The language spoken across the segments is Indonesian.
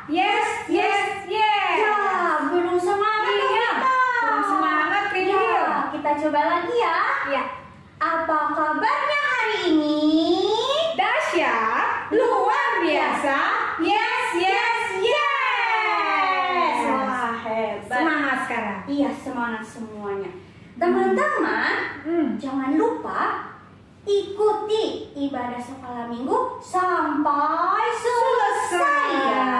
Yes, yes, yes. Ya, belum semangat dong Iya, kita. belum semangat, Kriwil. Ya, kita coba lagi ya. Ya, Apa kabarnya hari ini? dahsyat, luar biasa. Yes, yes, yes. Wah, hebat. Semangat sekarang. Iya, semangat semuanya. Teman-teman, jangan lupa ikuti ibadah sekolah minggu sampai selesai ya.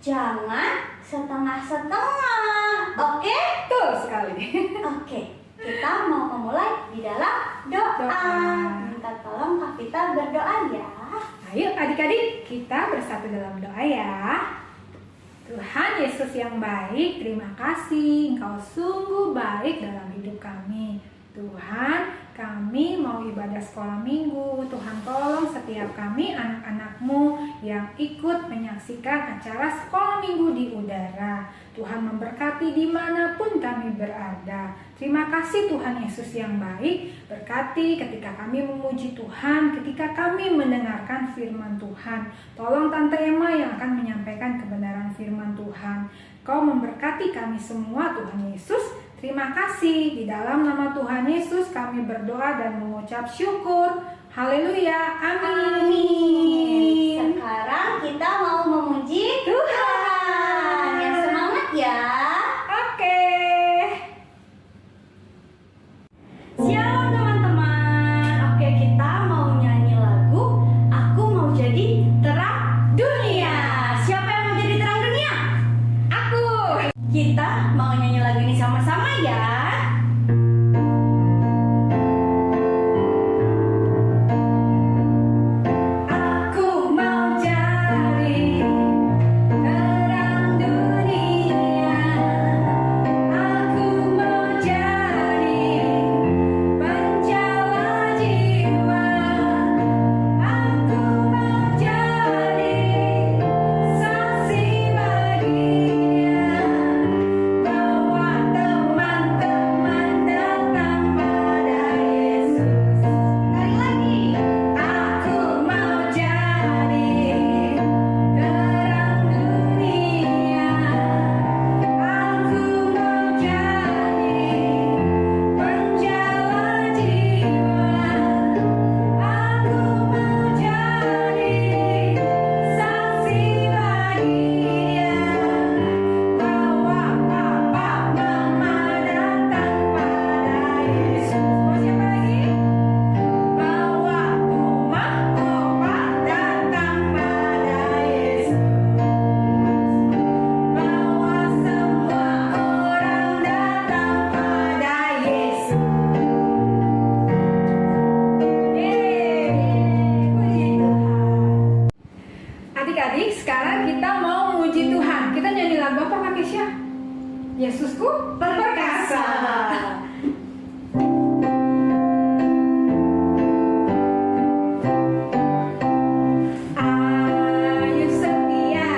Jangan setengah-setengah. Oke? Betul sekali. Oke. Kita mau memulai di dalam doa. Doa. Minta tolong Kak Vita berdoa ya. Ayo adik-adik, kita bersatu dalam doa ya. Tuhan Yesus yang baik, terima kasih Engkau sungguh baik dalam hidup kami. Tuhan, kami mau ibadah sekolah minggu. Tuhan tolong setiap kami anak-anak-Mu yang ikut menyaksikan acara sekolah minggu di udara. Tuhan memberkati dimanapun kami berada. Terima kasih Tuhan Yesus yang baik. Berkati ketika kami memuji Tuhan, ketika kami mendengarkan firman Tuhan. Tolong Tante Emma yang akan menyampaikan kebenaran firman Tuhan. Kau memberkati kami semua Tuhan Yesus. Terima kasih. Di dalam nama Tuhan Yesus kami berdoa dan mengucap syukur. Haleluya. Amin. Sekarang kita mau memuji Tuhan. Yang semangat ya. Oke. Shalom teman-teman. Oke, kita mau nyanyi lagu Aku Mau Jadi Terang Dunia. Siapa yang mau jadi terang dunia? Aku. Kita mau nyanyi lagu ini sama-sama ya. Aku mau jadi terang dunia. Aku mau jadi penjala jiwa. Aku mau jadi saksi baginya, bawa teman-teman datang pada Yesus. Sekali lagi, aku mau jadi terang dunia. Aku mau jadi penjala jiwa. Aku mau jadi saksi bagi Dia, bawa papa mama datang pada Yesus. Mau siapa lagi? Bawa oma opa datang pada Yesus. Bawa semua orang datang pada Yesus. Puji Tuhan. Adik-adik, sekarang kita mau memuji Tuhan. Kita nyanyi lagu apa Kak Kesha? Yesusku perkasa. Ayu setia,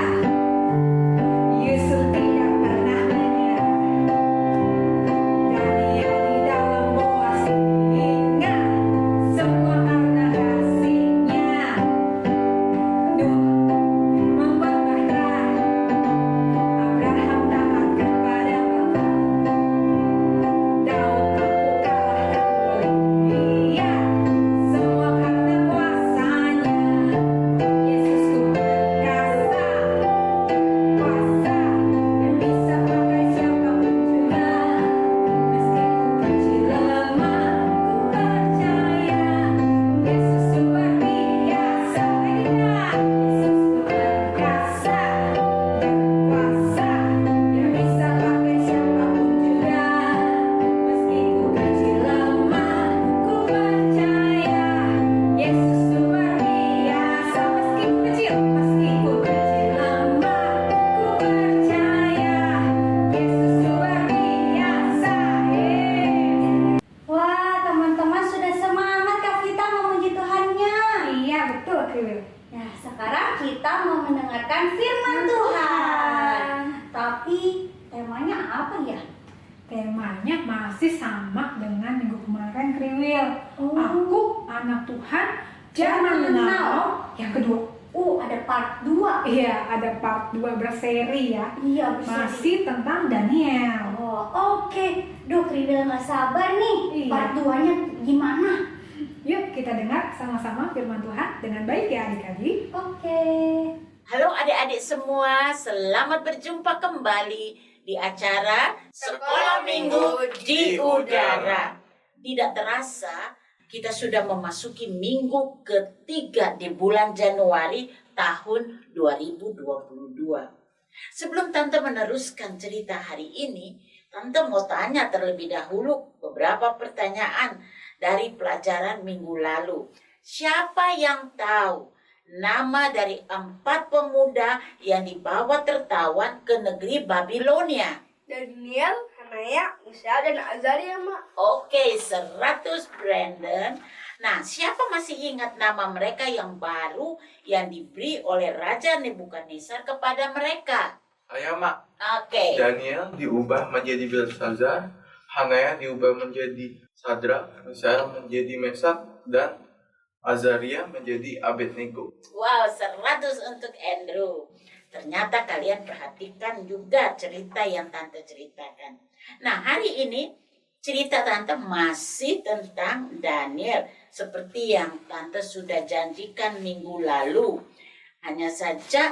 Yesus tidak pernah menyerah. Daniel di dalam goa singa, semua karena kasih-Nya. Nuh membuat bahtera, Abraham taat kepada Bapa. Daud mampu kalahkan Goliat, semua karena kuasa-Nya. Yesusku perkasa, kuasa yang bisa pakai siapapun juga. Meskipun kecil lemah, ku percaya Yesus luar biasa. Yesusku perkasa, kuasa yang bisa pakai siapapun juga. Meskipun kecil lemah, ku percaya Yesus luar biasa. Meskipun kecil lemah, ku percaya Yesus luar biasa. Wah, teman-teman sudah semangat Kak Vita memuji Tuhannya. Iya betul Kriwil. Nah, sekarang kita mau mendengarkan firman Tuhan. Tapi temanya apa ya? Temanya masih sama dengan minggu kemarin Kriwil. Oh. Aku anak Tuhan, zaman now. Yang kedua. Ada part 2. Iya, ada part 2 berseri ya. Iya, berseri. Masih tentang Daniel. Oh, oke. Duh, Kribel nggak sabar nih. Iya. Part 2-nya gimana? Yuk kita dengar sama-sama firman Tuhan dengan baik ya adik-adik. Oke. Halo adik-adik semua, selamat berjumpa kembali di acara Sekolah Minggu di Udara. Tidak terasa, kita sudah memasuki minggu ketiga di bulan Januari tahun 2022. Sebelum Tante meneruskan cerita hari ini, Tante mau tanya terlebih dahulu beberapa pertanyaan dari pelajaran minggu lalu. Siapa yang tahu nama dari 4 pemuda yang dibawa tertawan ke negeri Babilonia? Daniel, Hanaya, Misal, dan Azaria, Mak. Oke, 100 Brandon. Nah, siapa masih ingat nama mereka yang baru yang diberi oleh Raja Nebukadnezar kepada mereka? Ayo, Mak. Oke. Daniel diubah menjadi Belsazar, Hanaya diubah menjadi Sadrak, Misal menjadi Mesak, dan Azaria menjadi Abednego. Wow, 100 untuk Andrew. Ternyata kalian perhatikan juga cerita yang Tante ceritakan. Nah, hari ini cerita Tante masih tentang Daniel. Seperti yang Tante sudah janjikan minggu lalu. Hanya saja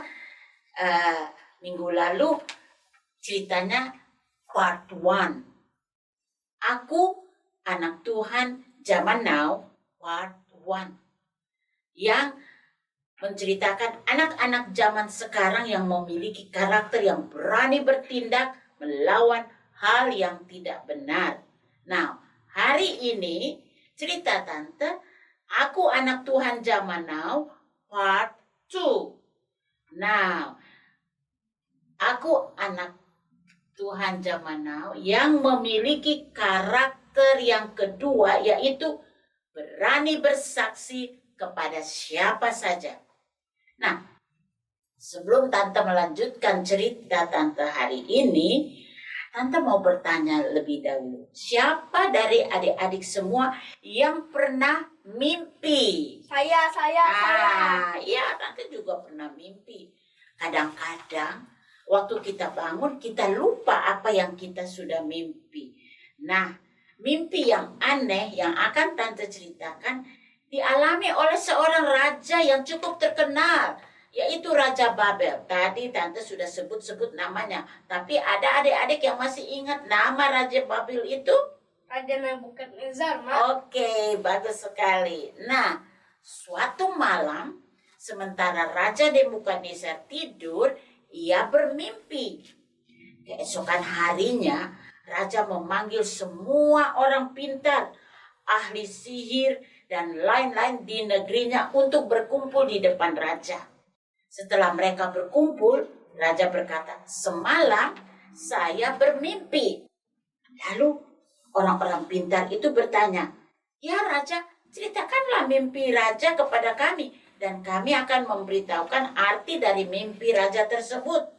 minggu lalu ceritanya part 1. Aku anak Tuhan zaman now part 1. Yang menceritakan anak-anak zaman sekarang yang memiliki karakter yang berani bertindak melawan hal yang tidak benar. Nah, hari ini cerita Tante, aku anak Tuhan zaman now, part 2. Nah, aku anak Tuhan zaman now yang memiliki karakter yang kedua, yaitu berani bersaksi kepada siapa saja. Nah, sebelum Tante melanjutkan cerita Tante hari ini, Tante mau bertanya lebih dahulu. Siapa dari adik-adik semua yang pernah mimpi? Saya. Ya, Tante juga pernah mimpi. Kadang-kadang waktu kita bangun, kita lupa apa yang kita sudah mimpi. Nah, mimpi yang aneh yang akan Tante ceritakan dialami oleh seorang raja yang cukup terkenal, yaitu Raja Babel. Tadi Tante sudah sebut-sebut namanya, tapi ada adik-adik yang masih ingat nama Raja Babel itu? Raja Nebukadnezar, Mak. Oke, bagus sekali. Nah, suatu malam, sementara Raja Nebukadnezar tidur, ia bermimpi. Keesokan harinya, Raja memanggil semua orang pintar, ahli sihir, dan lain-lain di negerinya untuk berkumpul di depan raja. Setelah mereka berkumpul, raja berkata, "Semalam saya bermimpi." Lalu orang-orang pintar itu bertanya, "Ya raja, ceritakanlah mimpi raja kepada kami, dan kami akan memberitahukan arti dari mimpi raja tersebut."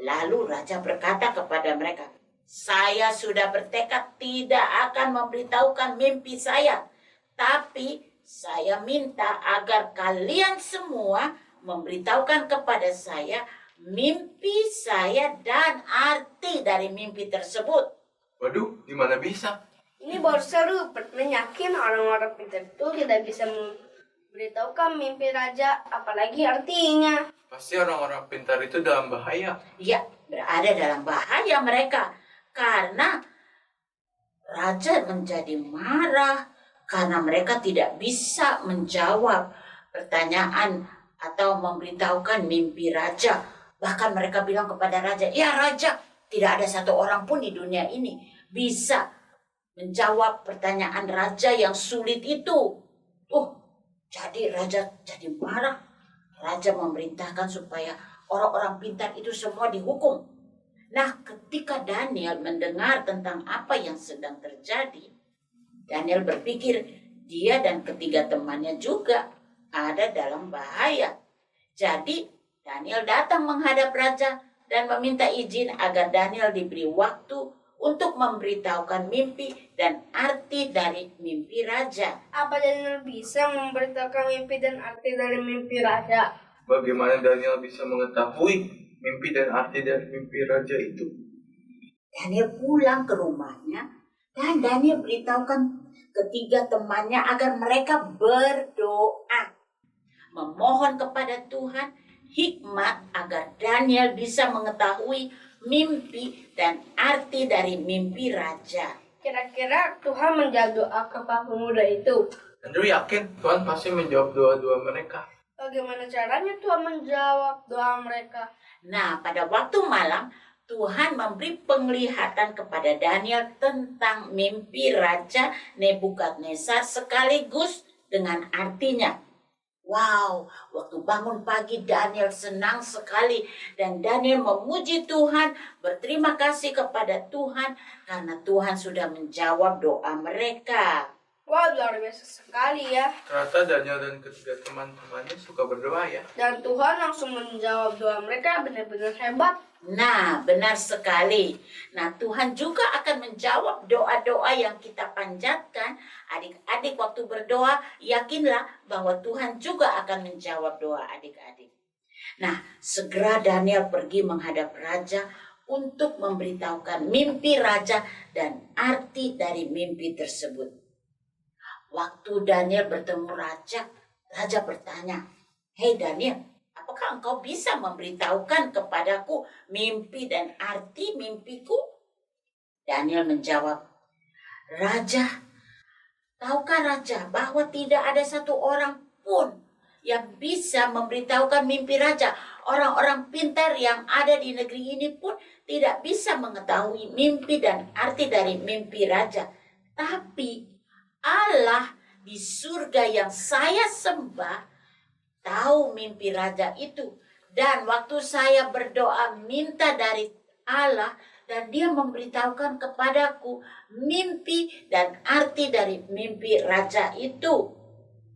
Lalu raja berkata kepada mereka, "Saya sudah bertekad tidak akan memberitahukan mimpi saya. Tapi saya minta agar kalian semua memberitahukan kepada saya mimpi saya dan arti dari mimpi tersebut." Waduh, gimana bisa? Ini baru seru. Pernah yakin orang-orang pintar itu tidak bisa memberitahukan mimpi raja, apalagi artinya. Pasti orang-orang pintar itu dalam bahaya. Ya, berada dalam bahaya mereka. Karena raja menjadi marah. Karena mereka tidak bisa menjawab pertanyaan atau memberitahukan mimpi raja. Bahkan mereka bilang kepada raja, "Ya raja, tidak ada satu orang pun di dunia ini bisa menjawab pertanyaan raja yang sulit itu." Jadi raja jadi marah. Raja memerintahkan supaya orang-orang pintar itu semua dihukum. Nah, ketika Daniel mendengar tentang apa yang sedang terjadi, Daniel berpikir dia dan ketiga temannya juga ada dalam bahaya. Jadi Daniel datang menghadap raja dan meminta izin agar Daniel diberi waktu untuk memberitahukan mimpi dan arti dari mimpi raja. Apa Daniel bisa memberitahukan mimpi dan arti dari mimpi raja? bagaimana Daniel bisa mengetahui mimpi dan arti dari mimpi raja itu? Daniel pulang ke rumahnya dan Daniel beritahukan ketiga temannya agar mereka berdoa. Memohon kepada Tuhan hikmat agar Daniel bisa mengetahui mimpi dan arti dari mimpi raja. Kira-kira Tuhan menjawab doa para pemuda itu. Andrew yakin Tuhan pasti menjawab doa-doa mereka. Bagaimana caranya Tuhan menjawab doa mereka? Nah, pada waktu malam, Tuhan memberi penglihatan kepada Daniel tentang mimpi Raja Nebukadnezar sekaligus dengan artinya. Wow, waktu bangun pagi Daniel senang sekali dan Daniel memuji Tuhan, berterima kasih kepada Tuhan karena Tuhan sudah menjawab doa mereka. Wah, luar biasa sekali ya. Ternyata Daniel dan ketiga teman-temannya suka berdoa ya. Dan Tuhan langsung menjawab doa mereka, benar-benar hebat. Nah, benar sekali. Nah, Tuhan juga akan menjawab doa-doa yang kita panjatkan. Adik-adik waktu berdoa, yakinlah bahwa Tuhan juga akan menjawab doa adik-adik. Nah, segera Daniel pergi menghadap raja untuk memberitahukan mimpi raja dan arti dari mimpi tersebut. Waktu Daniel bertemu raja, raja bertanya, "Hei Daniel, apakah engkau bisa memberitahukan kepadaku mimpi dan arti mimpiku?" Daniel menjawab, "Raja, tahukah Raja bahwa tidak ada satu orang pun yang bisa memberitahukan mimpi Raja? Orang-orang pintar yang ada di negeri ini pun tidak bisa mengetahui mimpi dan arti dari mimpi Raja. Tapi Allah di surga yang saya sembah tahu mimpi Raja itu. Dan waktu saya berdoa minta dari Allah dan dia memberitahukan kepadaku mimpi dan arti dari mimpi Raja itu.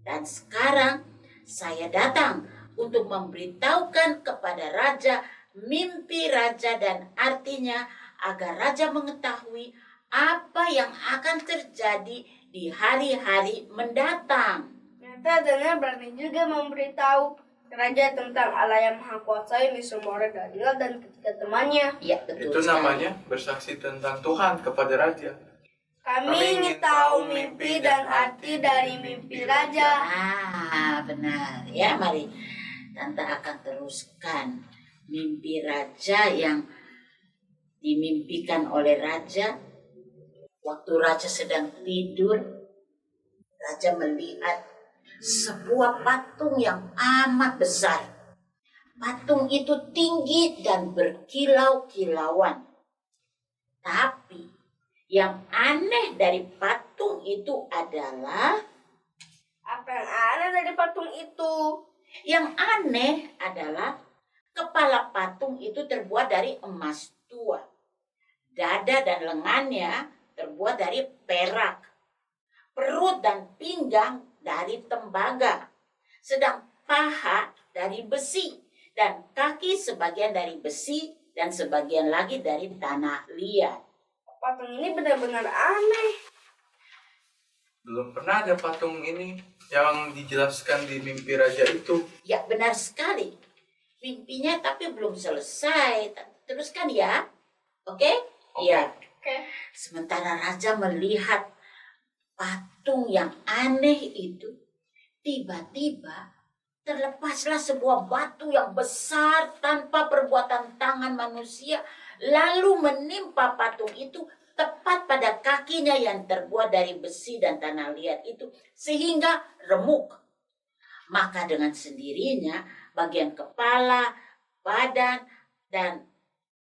Dan sekarang saya datang untuk memberitahukan kepada Raja mimpi Raja dan artinya agar Raja mengetahui apa yang akan terjadi di hari-hari mendatang." Ternyata Daniel berani juga memberitahu raja tentang Allah yang Maha Kuasa ini semua orang Daniel dan ketiga temannya. Ya, betul Itu sekali. namanya bersaksi tentang Tuhan kepada raja. Kami ingin tahu mimpi dan arti dari mimpi raja. Benar. Ya, mari Tante akan teruskan mimpi raja yang dimimpikan oleh raja. Waktu raja sedang tidur, raja melihat sebuah patung yang amat besar. Patung itu tinggi dan berkilau-kilauan. Tapi yang aneh dari patung itu adalah, Apa yang aneh dari patung itu? yang aneh adalah kepala patung itu terbuat dari emas tua. Dada dan lengannya terbuat dari perak. Perut dan pinggang dari tembaga. Sedang paha dari besi. Dan kaki sebagian dari besi dan sebagian lagi dari tanah liat. Patung ini benar-benar aneh. Belum pernah ada patung ini yang dijelaskan di mimpi raja itu. Ya, benar sekali. Mimpinya tapi belum selesai. Teruskan ya. Oke? Iya. Oke. Sementara raja melihat patung yang aneh itu, tiba-tiba terlepaslah sebuah batu yang besar tanpa perbuatan tangan manusia, lalu menimpa patung itu tepat pada kakinya yang terbuat dari besi dan tanah liat itu, sehingga remuk. Maka dengan sendirinya bagian kepala, badan, dan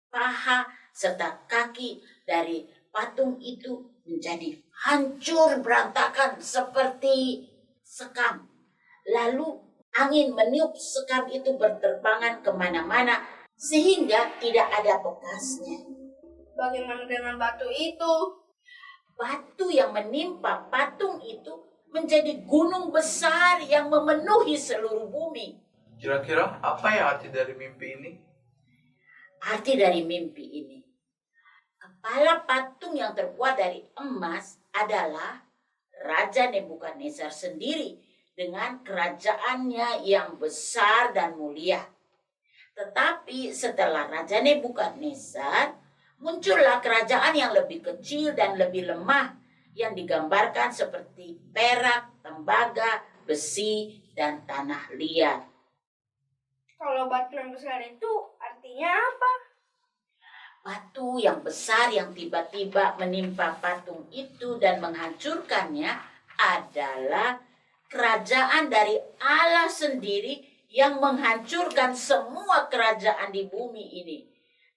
paha serta kaki dari patung itu menjadi hancur berantakan seperti sekam. Lalu angin meniup sekam itu berterbangan kemana-mana sehingga tidak ada bekasnya. Bagaimana dengan batu itu? Batu yang menimpa patung itu menjadi gunung besar yang memenuhi seluruh bumi. Kira-kira apa ya arti dari mimpi ini? Arti dari mimpi ini, kepala patung yang terbuat dari emas adalah Raja Nebukadnezar sendiri dengan kerajaannya yang besar dan mulia. Tetapi setelah Raja Nebukadnezar, muncullah kerajaan yang lebih kecil dan lebih lemah yang digambarkan seperti perak, tembaga, besi, dan tanah liat. Kalau batu yang besar itu artinya apa? Batu yang besar yang tiba-tiba menimpa patung itu dan menghancurkannya adalah kerajaan dari Allah sendiri yang menghancurkan semua kerajaan di bumi ini.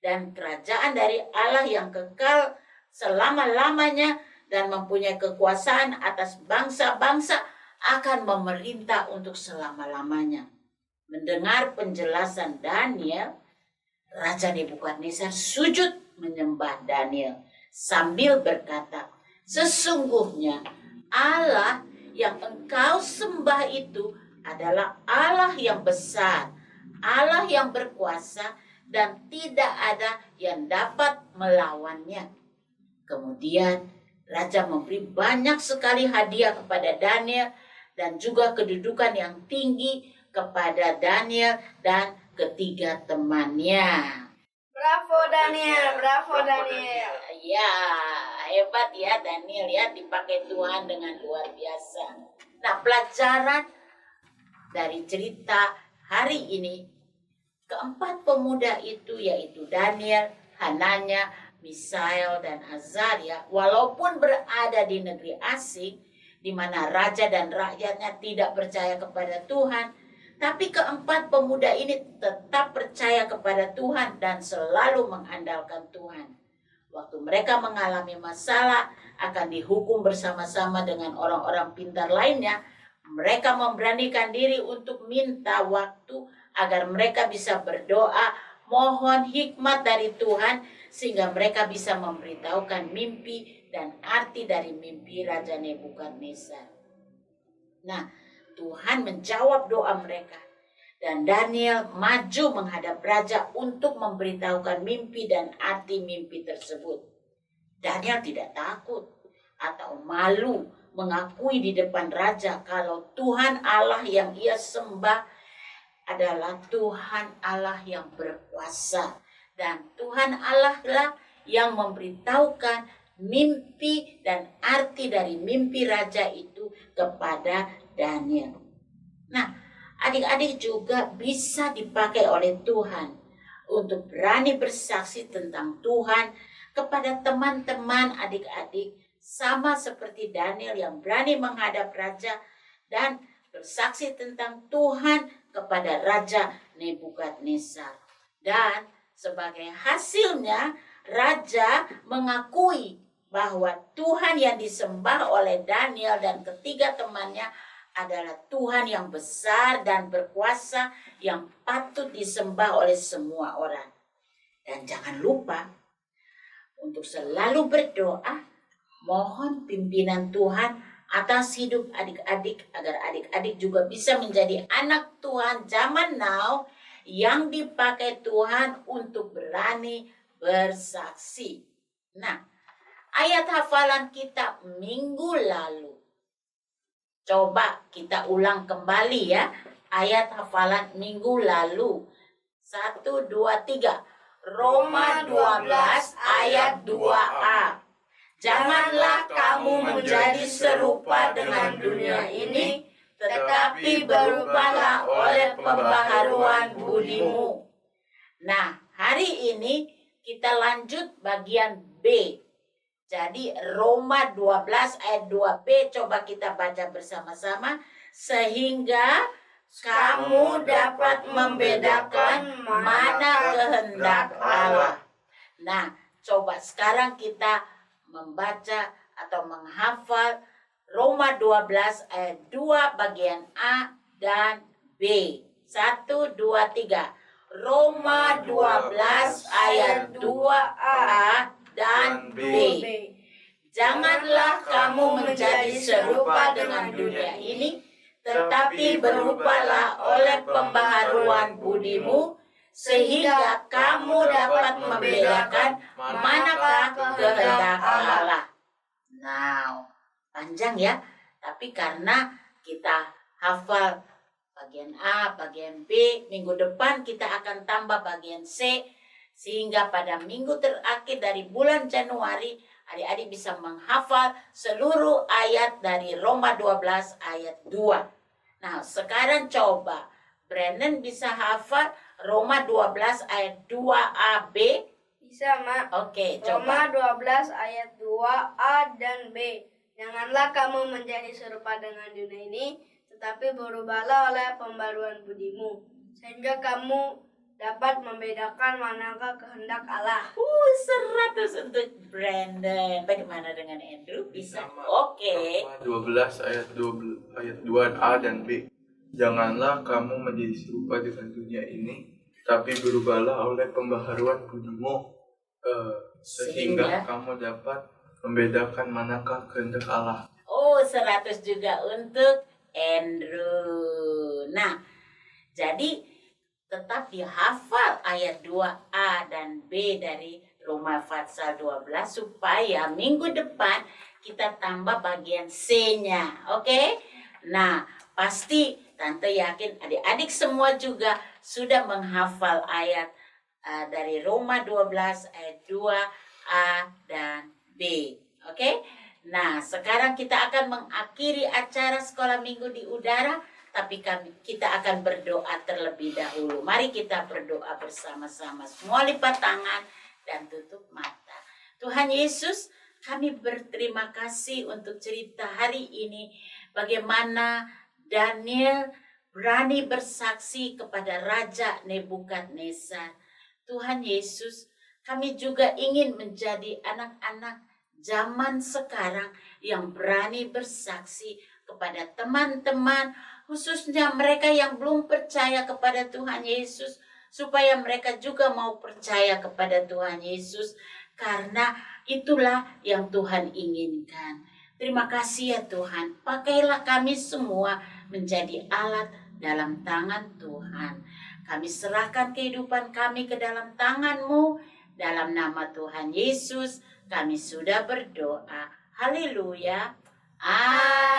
Dan kerajaan dari Allah yang kekal selama-lamanya dan mempunyai kekuasaan atas bangsa-bangsa akan memerintah untuk selama-lamanya. Mendengar penjelasan Daniel, Raja Nebukadnezar sujud menyembah Daniel sambil berkata, "Sesungguhnya Allah yang engkau sembah itu adalah Allah yang besar, Allah yang berkuasa, dan tidak ada yang dapat melawannya." Kemudian Raja memberi banyak sekali hadiah kepada Daniel dan juga kedudukan yang tinggi kepada Daniel dan ketiga temannya. Bravo Daniel, bravo Daniel. Ya, hebat ya Daniel ya, dipakai Tuhan dengan luar biasa. Nah, pelajaran dari cerita hari ini, keempat pemuda itu yaitu Daniel, Hananya, Misael, dan Azaria, walaupun berada di negeri asing, di mana raja dan rakyatnya tidak percaya kepada Tuhan, tapi keempat pemuda ini tetap percaya kepada Tuhan dan selalu mengandalkan Tuhan. Waktu mereka mengalami masalah akan dihukum bersama-sama dengan orang-orang pintar lainnya, mereka memberanikan diri untuk minta waktu agar mereka bisa berdoa, mohon hikmat dari Tuhan, sehingga mereka bisa memberitahukan mimpi dan arti dari mimpi Raja Nebukadnezar. Nah, Tuhan menjawab doa mereka. Dan Daniel maju menghadap raja untuk memberitahukan mimpi dan arti mimpi tersebut. Daniel tidak takut atau malu mengakui di depan raja kalau Tuhan Allah yang ia sembah adalah Tuhan Allah yang berkuasa. Dan Tuhan Allah lah yang memberitahukan mimpi dan arti dari mimpi raja itu kepada Daniel. Nah, adik-adik juga bisa dipakai oleh Tuhan untuk berani bersaksi tentang Tuhan kepada teman-teman adik-adik, sama seperti Daniel yang berani menghadap raja dan bersaksi tentang Tuhan kepada Raja Nebukadnezar. Dan sebagai hasilnya, raja mengakui bahwa Tuhan yang disembah oleh Daniel dan ketiga temannya adalah Tuhan yang besar dan berkuasa yang patut disembah oleh semua orang. Dan jangan lupa untuk selalu berdoa, mohon pimpinan Tuhan atas hidup adik-adik agar adik-adik juga bisa menjadi anak Tuhan zaman now yang dipakai Tuhan untuk berani bersaksi. Nah, ayat hafalan kita minggu lalu. Coba kita ulang kembali ya. Ayat hafalan minggu lalu. 1, 2, 3. Roma 12 ayat 2a. Janganlah kamu menjadi serupa dengan dunia ini, tetapi berubahlah oleh pembaharuan budimu. Nah, hari ini kita lanjut bagian B. Jadi Roma 12 ayat 2b coba kita baca bersama-sama. Sehingga kamu dapat membedakan mana kehendak Allah. Nah, coba sekarang kita membaca atau menghafal Roma 12 ayat 2 bagian A dan B. 1, 2, 3. Roma 12 ayat 2A dan B. Janganlah kamu menjadi serupa dengan dunia ini, tetapi berubahlah oleh pembaharuan budimu, sehingga kamu dapat membedakan manakah kehendak Allah. Nah, panjang ya, tapi karena kita hafal bagian A, bagian B. Minggu depan kita akan tambah bagian C. Sehingga pada minggu terakhir dari bulan Januari, adik-adik bisa menghafal seluruh ayat dari Roma 12 ayat 2. Nah, sekarang coba Brandon bisa hafal Roma 12 ayat 2a b. Bisa, Mak. Oke, Roma coba. 12 ayat 2a dan b. Janganlah kamu menjadi serupa dengan dunia ini, tetapi berubahlah oleh pembaruan budimu, sehingga kamu dapat membedakan manakah kehendak Allah. 100 untuk Brandon. Bagaimana dengan Andrew? Bisa? Sama. Oke. Roma 12 ayat 2a dan b. Janganlah kamu menjadi serupa dengan dunia ini, tapi berubahlah oleh pembaharuan budimu, sehingga kamu dapat membedakan manakah kehendak Allah. 100 juga untuk Andrew. Nah, jadi tetap dihafal ayat 2a dan b dari Roma pasal 12 supaya minggu depan kita tambah bagian C-nya. Oke? Nah, pasti Tante yakin adik-adik semua juga sudah menghafal ayat dari Roma 12 ayat 2a dan b. Oke? Nah, sekarang kita akan mengakhiri acara sekolah minggu di udara. Tapi kita akan berdoa terlebih dahulu. Mari kita berdoa bersama-sama. Semua lipat tangan dan tutup mata. Tuhan Yesus, kami berterima kasih untuk cerita hari ini. Bagaimana Daniel berani bersaksi kepada Raja Nebukadnezar. Tuhan Yesus, kami juga ingin menjadi anak-anak zaman sekarang yang berani bersaksi kepada teman-teman, khususnya mereka yang belum percaya kepada Tuhan Yesus, supaya mereka juga mau percaya kepada Tuhan Yesus, karena itulah yang Tuhan inginkan. Terima kasih ya Tuhan, pakailah kami semua menjadi alat dalam tangan Tuhan. Kami serahkan kehidupan kami ke dalam tangan-Mu, dalam nama Tuhan Yesus kami sudah berdoa. Haleluya.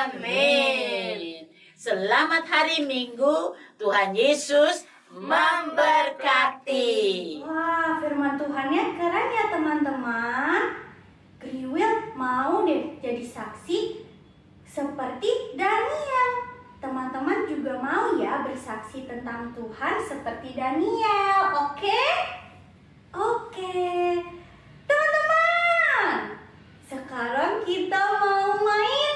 Amin. Selamat hari Minggu. Tuhan Yesus memberkati. Wah, firman Tuhannya keren ya teman-teman. Kriwil mau deh jadi saksi seperti Daniel. Teman-teman juga mau ya bersaksi tentang Tuhan seperti Daniel, oke? Oke. Teman-teman, sekarang kita mau main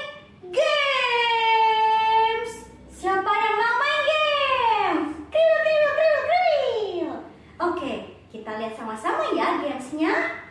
games. Siapa yang mau main games? Kriwil. Oke, kita lihat sama-sama ya gamesnya.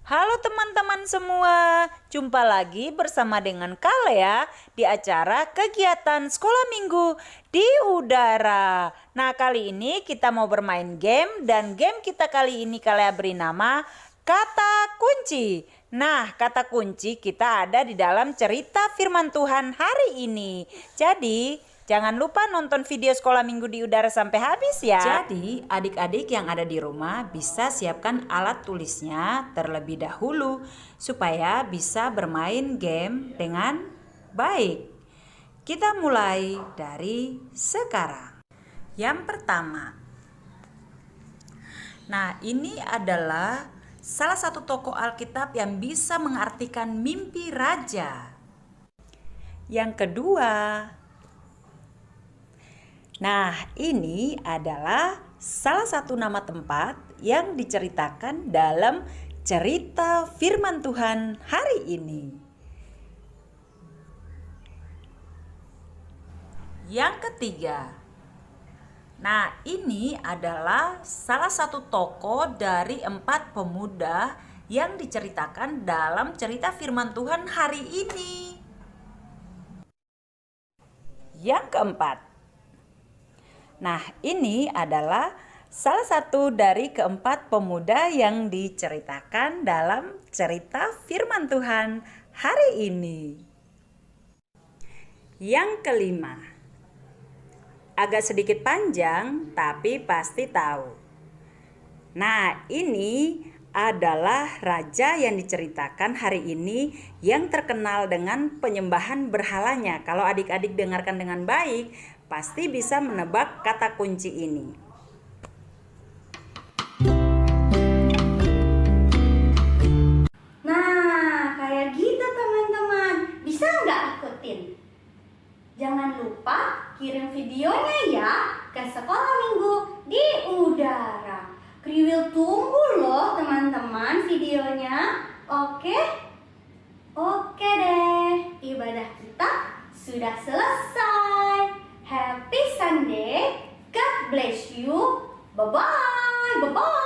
Halo teman-teman semua, jumpa lagi bersama dengan Kalea di acara kegiatan sekolah minggu di udara. Nah, kali ini kita mau bermain game dan game kita kali ini Kalea beri nama kata kunci. Nah, kata kunci kita ada di dalam cerita firman Tuhan hari ini. Jadi, jangan lupa nonton video sekolah minggu di udara sampai habis ya. Jadi adik-adik yang ada di rumah bisa siapkan alat tulisnya terlebih dahulu supaya bisa bermain game dengan baik. Kita mulai dari sekarang. Yang pertama. Nah, ini adalah salah satu tokoh Alkitab yang bisa mengartikan mimpi raja. Yang kedua. Nah, ini adalah salah satu nama tempat yang diceritakan dalam cerita firman Tuhan hari ini. Yang ketiga. Nah, ini adalah salah satu tokoh dari 4 pemuda yang diceritakan dalam cerita firman Tuhan hari ini. Yang keempat. Nah, ini adalah salah satu dari 4 pemuda yang diceritakan dalam cerita firman Tuhan hari ini. Yang kelima. Agak sedikit panjang, tapi pasti tahu. Nah, ini adalah raja yang diceritakan hari ini yang terkenal dengan penyembahan berhalanya. Kalau adik-adik dengarkan dengan baik, pasti bisa menebak kata kunci ini. Nah, kayak gitu teman-teman. Bisa nggak ikutin? Jangan lupa kirim videonya ya ke Sekolah Minggu di Udara. Kriwil tunggu loh teman-teman videonya. Oke? Oke deh, ibadah kita sudah selesai. Happy Sunday. God bless you. Bye-bye. Bye-bye.